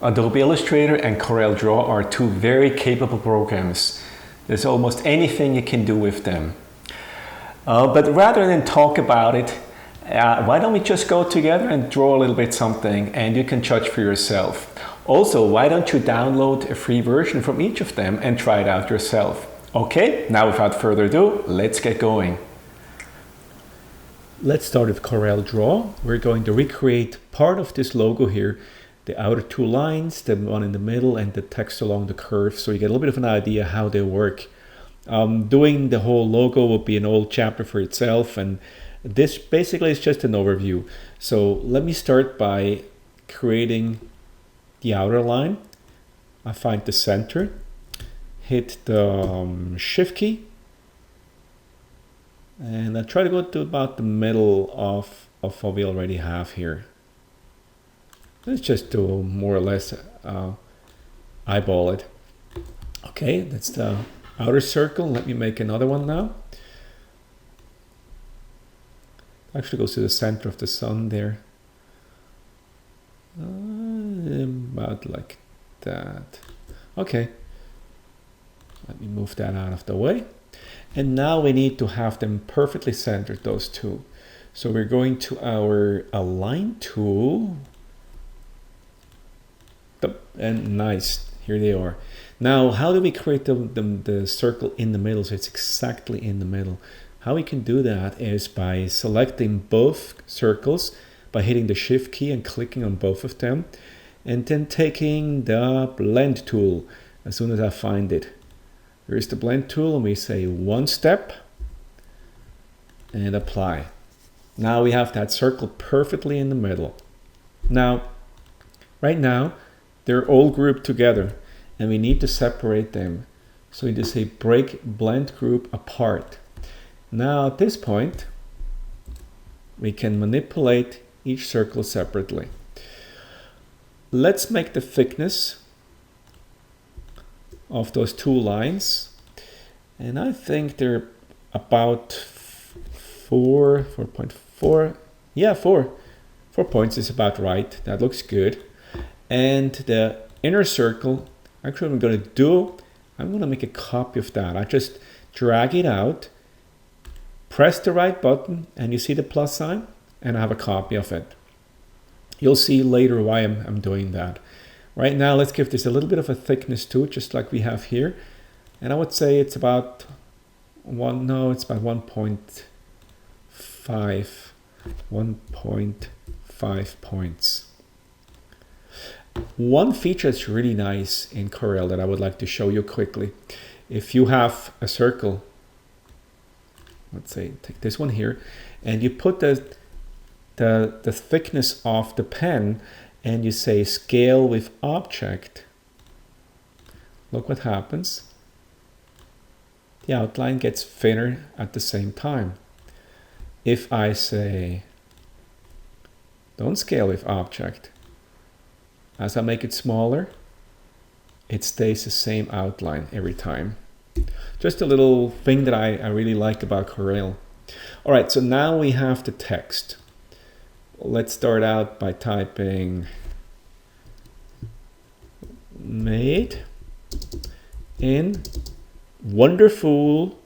Adobe Illustrator and Corel Draw are two very capable programs. There's almost anything you can do with them. But rather than talk about it, why don't we just go together and draw a little bit something and you can judge for yourself. Also, why don't you download a free version from each of them and try it out yourself. Okay, now without further ado, let's get going. Let's start with Corel Draw. We're going to recreate part of this logo here, the outer two lines, the one in the middle, and the text along the curve, so you get a little bit of an idea how they work. Doing the whole logo would be an old chapter for itself, and this basically is just an overview. So let me start by creating the outer line. I find the center, hit the shift key, and I try to go to about the middle of what we already have here. Let's just do more or less eyeball it. Okay, that's the outer circle. Let me make another one now. Actually goes to the center of the sun there. About like that. Okay. Let me move that out of the way. And now we need to have them perfectly centered, those two. So we're going to our Align tool. And nice, here they are. Now, how do we create the circle in the middle so it's exactly in the middle? How we can do that is by selecting both circles, by hitting the shift key and clicking on both of them, and then taking the blend tool as soon as I find it. Here's the blend tool, and we say one step and apply. Now we have that circle perfectly in the middle. Now, right now, they're all grouped together and we need to separate them. So we just say break blend group apart. Now at this point, we can manipulate each circle separately. Let's make the thickness of those two lines. And I think they're about 4.4. Yeah, 4 points is about right. That looks good. And the inner circle, actually what I'm going to do, I'm going to make a copy of that. I just drag it out, press the right button, and you see the plus sign, and I have a copy of it. You'll see later why I'm doing that. Right now, let's give this a little bit of a thickness to it, just like we have here. And I would say it's about it's about 1.5 points. One feature that's really nice in Corel that I would like to show you quickly. If you have a circle, let's say take this one here, and you put the thickness of the pen and you say scale with object, look what happens. The outline gets thinner at the same time. If I say don't scale with object, as I make it smaller, it stays the same outline every time. Just a little thing that I really like about Corel. All right, so now we have the text. Let's start out by typing made in wonderful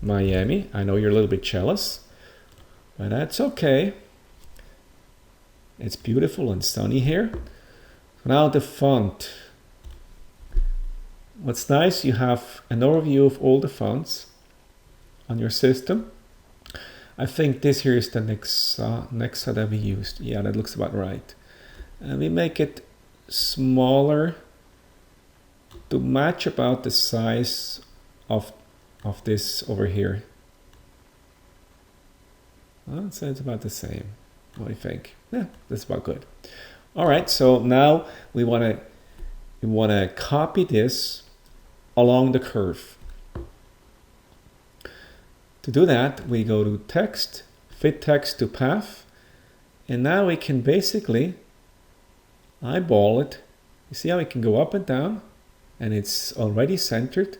Miami. I know you're a little bit jealous, but that's okay. It's beautiful and sunny here. Now the font. What's nice, you have an overview of all the fonts on your system. I think this here is the Nexa that we used. Yeah, that looks about right. And we make it smaller to match about the size of this over here. Well, so it's about the same. What do you think? Yeah, that's about good. All right, so now we want to copy this along the curve. To do that, we go to text, fit text to path, and now we can basically eyeball it. You see how it can go up and down, and it's already centered.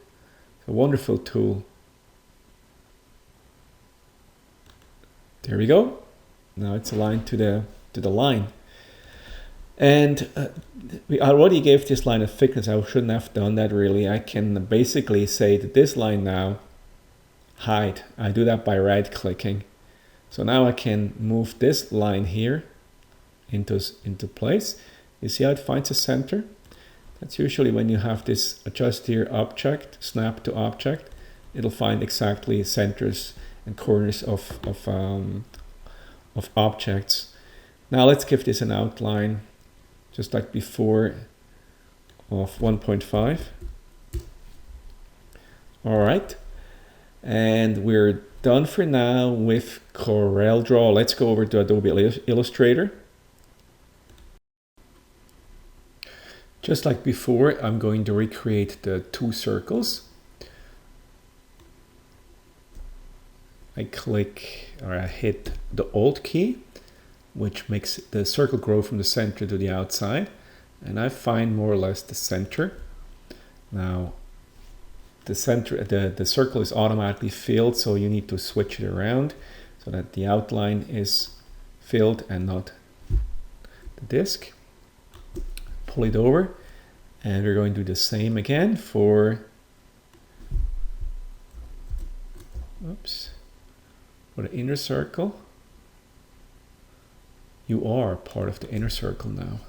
It's a wonderful tool. There we go. Now it's aligned to the line. And we already gave this line a thickness. I shouldn't have done that really. I can basically say that this line now, hide. I do that by right clicking. So now I can move this line here into place. You see how it finds a center? That's usually when you have this adjust here object, snap to object, it'll find exactly centers and corners of objects. Now let's give this an outline, just like before, of 1.5. All right, and we're done for now with Corel Draw. Let's go over to Adobe Illustrator. Just like before, I'm going to recreate the two circles. I click, or I hit the Alt key, which makes the circle grow from the center to the outside. And I find more or less the center. Now, the center, the circle is automatically filled, so you need to switch it around so that the outline is filled and not the disk. Pull it over, and we're going to do the same again for, oops, for the inner circle. You are part of the inner circle now.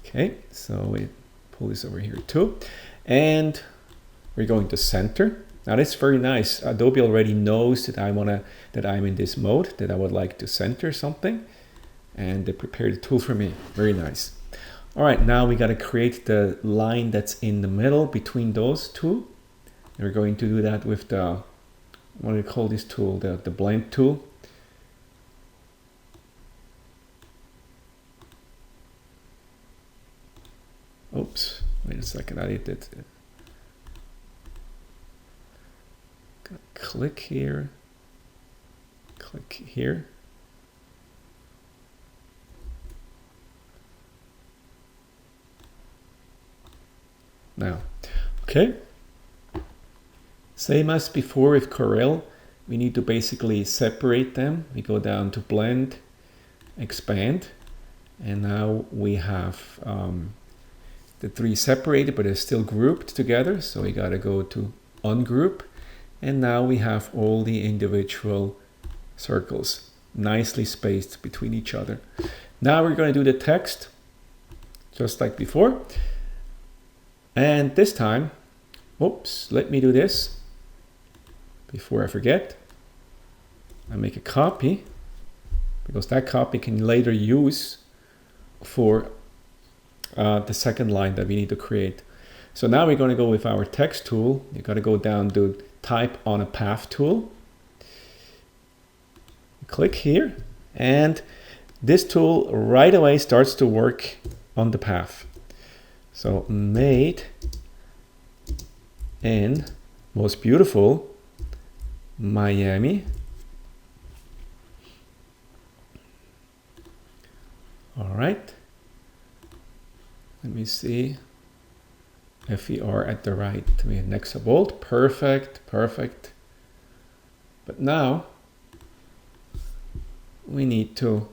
Okay, so we pull this over here too. And we're going to center. Now that's very nice. Adobe already knows that I'm in this mode, that I would like to center something. And they prepared the tool for me. Very nice. All right, now we got to create the line that's in the middle between those two. And we're going to do that with the, what do you call this tool? The blend tool. Oops, wait a second, I did it. Click here, click here. Now, okay. Same as before with Corel, we need to basically separate them. We go down to blend, expand, and now we have the three separated, but they're still grouped together. So we got to go to ungroup. And now we have all the individual circles nicely spaced between each other. Now we're going to do the text just like before. And this time, oops, let me do this before I forget. I make a copy because that copy can later use for the second line that we need to create. So now we're going to go with our text tool. You got to go down to type on a path tool. Click here, and this tool right away starts to work on the path. So made in most beautiful Miami. All right. Let me see if we are at the right. We have next bolt. Perfect, perfect. But now we need to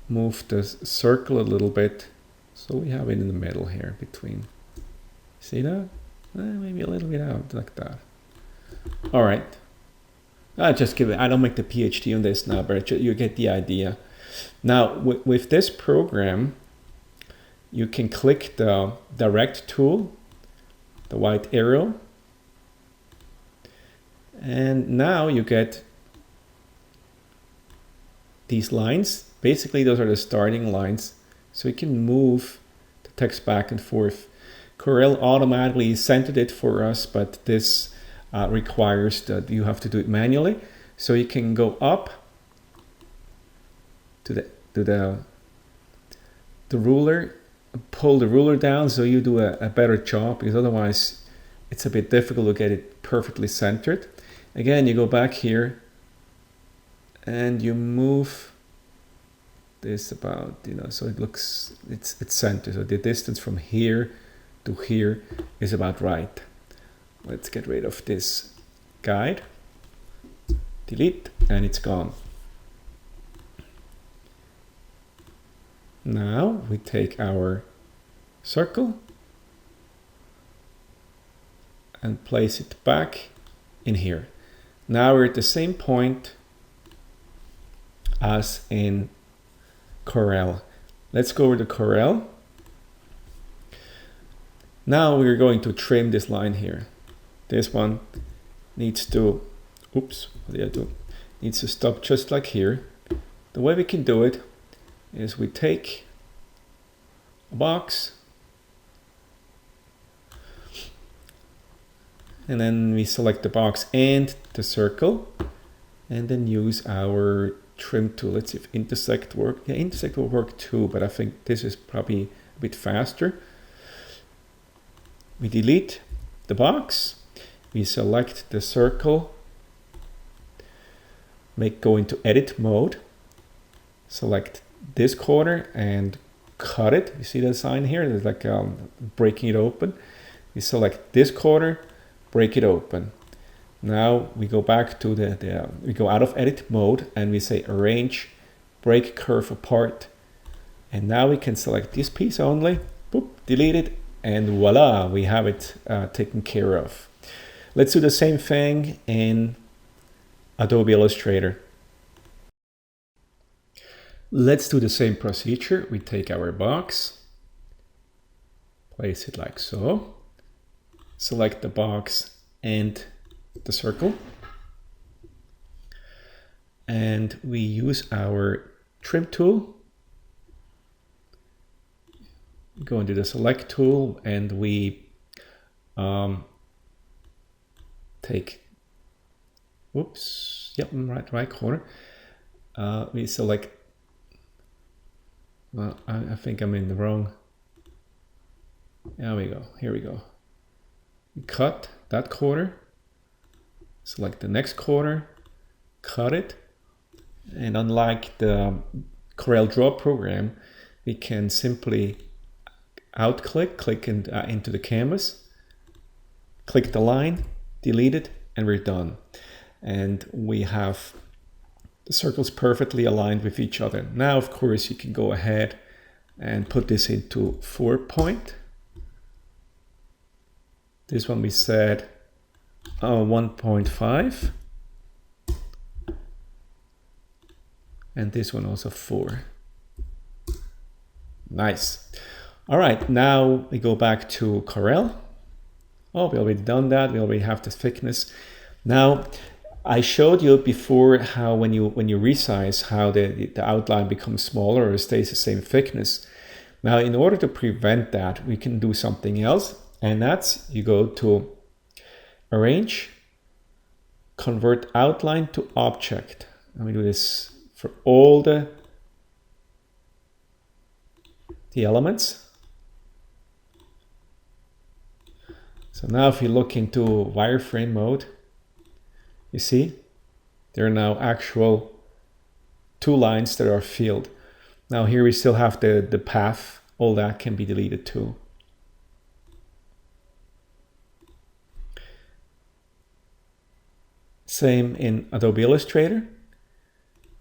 move the circle a little bit, so we have it in the middle here between. See that? Maybe a little bit out like that. All right. I just give it. I don't make the PhD on this now, but you get the idea. Now with this program, you can click the direct tool, the white arrow, and now you get these lines. Basically, those are the starting lines, so you can move the text back and forth. Corel automatically centered it for us, but this requires that you have to do it manually. So you can go up to the ruler, pull the ruler down so you do a better job, because otherwise it's a bit difficult to get it perfectly centered. Again, you go back here and you move this about, so it looks, it's centered. So the distance from here to here is about right. Let's get rid of this guide. delete, and it's gone. Now we take our circle and place it back in here. Now we're at the same point as in Corel. Let's go over to Corel. Now we're going to trim this line here. This one needs to, oops, what did I do? Needs to stop just like here. The way we can do it is we take a box and then we select the box and the circle and then use our trim tool. Let's see if intersect work. Yeah, intersect will work too, but I think this is probably a bit faster. We delete the box, we select the circle, go into edit mode, select this corner and cut it. You see the sign here? There's like breaking it open. We select this corner, break it open. Now we go back to we go out of edit mode and we say arrange, break curve apart. And now we can select this piece only, boop, delete it, and voila, we have it taken care of. Let's do the same thing in Adobe Illustrator. Let's do the same procedure. We take our box, place it like so, select the box and the circle, and we use our trim tool. Go into the select tool and we take, whoops, yep, right corner. We select, well, I think I'm in the wrong. There we go, here we go. We cut that corner, select the next corner, cut it, and unlike the Corel Draw program, we can simply click into the canvas, click the line, delete it, and we're done. And we have the circles perfectly aligned with each other. Now, of course, you can go ahead and put this into 4-point. This one we said 1.5. And this one also 4. Nice. All right, now we go back to Corel. Oh, we already done that. We already have the thickness. Now, I showed you before how when you resize, how the outline becomes smaller or stays the same thickness. Now, in order to prevent that, we can do something else, and that's you go to Arrange, Convert Outline to Object. Let me do this for all the elements. So now if you look into wireframe mode, you see there are now actual 2 lines that are filled. Now here we still have the path, all that can be deleted too. Same in Adobe Illustrator.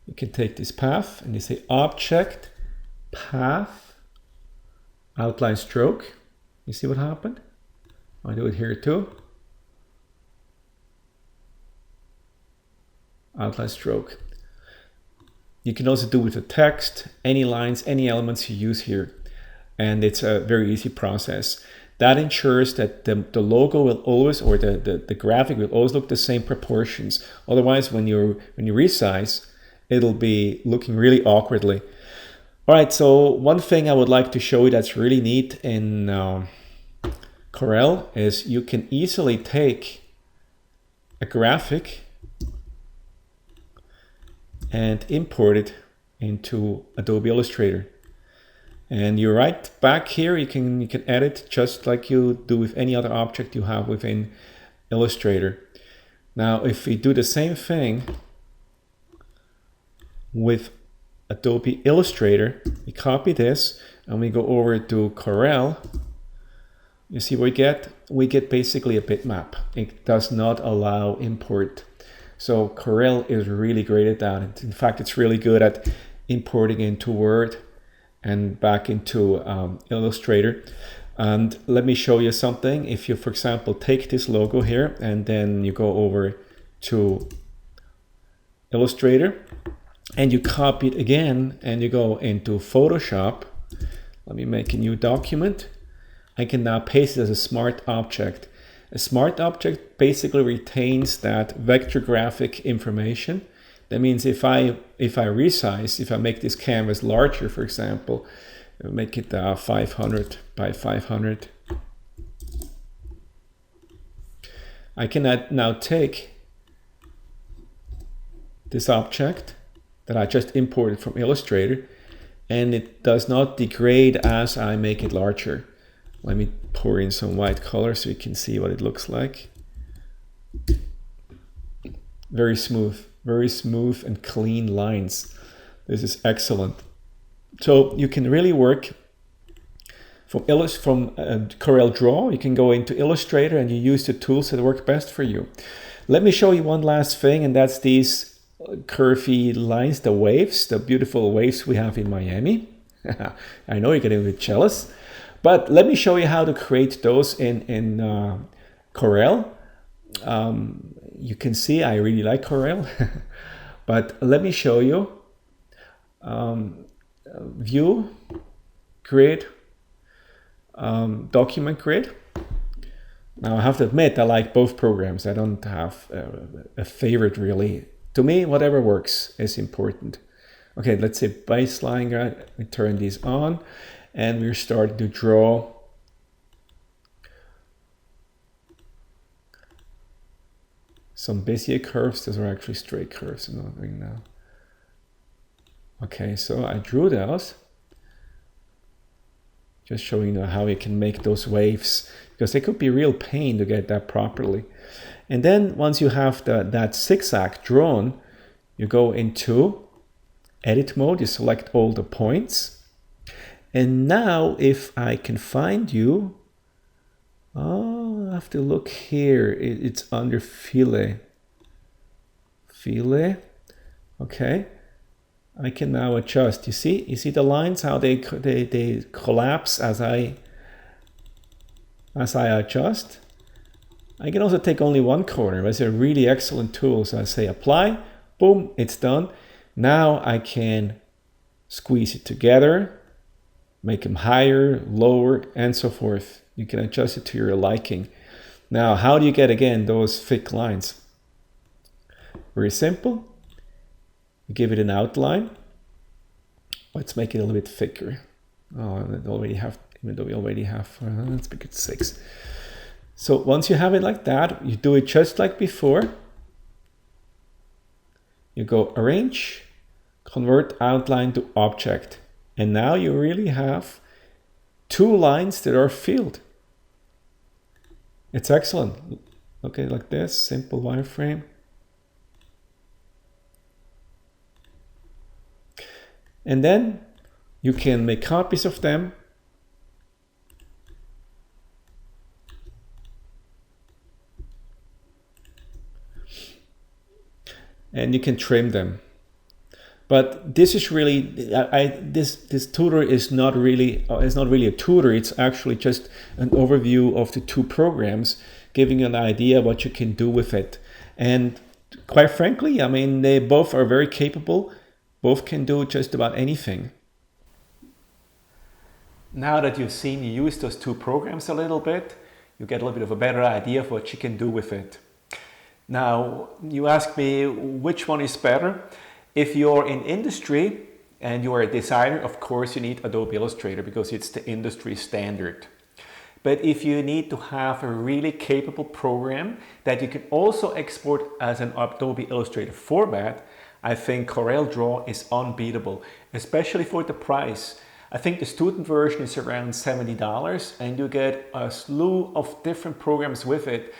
You can take this path and you say Object, Path, Outline Stroke. You see what happened? I do it here too. Outline stroke. You can also do with the text, any lines, any elements you use here. And it's a very easy process. That ensures that the logo will always, or the graphic will always look the same proportions. Otherwise, when you resize, it'll be looking really awkwardly. All right, so one thing I would like to show you that's really neat in Corel is you can easily take a graphic and import it into Adobe Illustrator. And you're right back here, you can edit just like you do with any other object you have within Illustrator. Now, if we do the same thing with Adobe Illustrator, we copy this and we go over to Corel. You see what we get? We get basically a bitmap. It does not allow import So Corel is really great at that. In fact, it's really good at importing into Word and back into Illustrator. And let me show you something. If you, for example, take this logo here and then you go over to Illustrator and you copy it again and you go into Photoshop. Let me make a new document. I can now paste it as a smart object. A smart object basically retains that vector graphic information. That means if I resize, if I make this canvas larger, for example, make it 500 by 500, I can now take this object that I just imported from Illustrator, and it does not degrade as I make it larger. Let me pour in some white color so you can see what it looks like. Very smooth and clean lines. This is excellent. So you can really work from Corel Draw. You can go into Illustrator and you use the tools that work best for you. Let me show you one last thing, and that's these curvy lines, the waves, the beautiful waves we have in Miami. I know you're getting a bit jealous. But let me show you how to create those in Corel. You can see I really like Corel. But let me show you. View, Grid, Document Grid. Now I have to admit I like both programs. I don't have a favorite really. To me, whatever works is important. Okay, let's say baseline grid. We turn these on. And we're starting to draw some Bezier curves. Those are actually straight curves I'm not doing now. Okay, so I drew those. Just showing you how you can make those waves, because they could be real pain to get that properly. And then once you have that zigzag drawn, you go into edit mode, you select all the points. And now if I can find you, I have to look here. It's under fillet. Fillet. Okay. I can now adjust. You see the lines, how they collapse as I adjust. I can also take only one corner. That's a really excellent tool. So I say apply, boom, it's done. Now I can squeeze it together, make them higher, lower, and so forth. You can adjust it to your liking. Now, how do you get, again, those thick lines? Very simple. You give it an outline. Let's make it a little bit thicker. Oh, and already have, even though we already have, let's make it 6. So once you have it like that, you do it just like before. You go Arrange, Convert Outline to Object. And now you really have 2 lines that are filled. It's excellent. Okay, like this, simple wireframe. And then you can make copies of them. And you can trim them. But this is really, this tutor is not really a tutor. It's actually just an overview of the 2 programs, giving you an idea what you can do with it. And quite frankly, I mean, they both are very capable. Both can do just about anything. Now that you've seen me use those 2 programs a little bit, you get a little bit of a better idea of what you can do with it. Now, you ask me which one is better. If you're in industry and you are a designer, of course you need Adobe Illustrator because it's the industry standard. But if you need to have a really capable program that you can also export as an Adobe Illustrator format, I think Corel Draw is unbeatable, especially for the price. I think the student version is around $70 and you get a slew of different programs with it,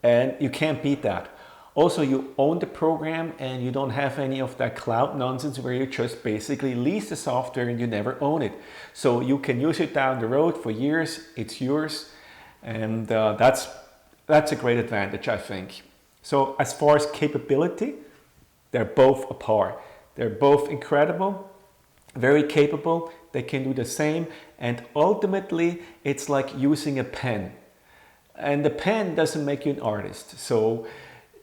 and you can't beat that. Also, you own the program and you don't have any of that cloud nonsense where you just basically lease the software and you never own it. So you can use it down the road for years, it's yours, and that's a great advantage, I think. So as far as capability, they're both a par. They're both incredible, very capable. They can do the same. And ultimately, it's like using a pen. And the pen doesn't make you an artist. So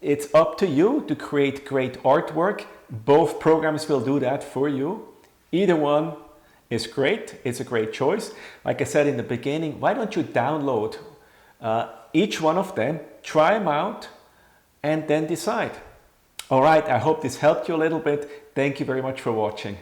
it's up to you to create great artwork. Both programs will do that for you. Either one is great. It's a great choice. Like I said in the beginning, why don't you download each one of them, try them out, and then decide. All right, I hope this helped you a little bit. Thank you very much for watching.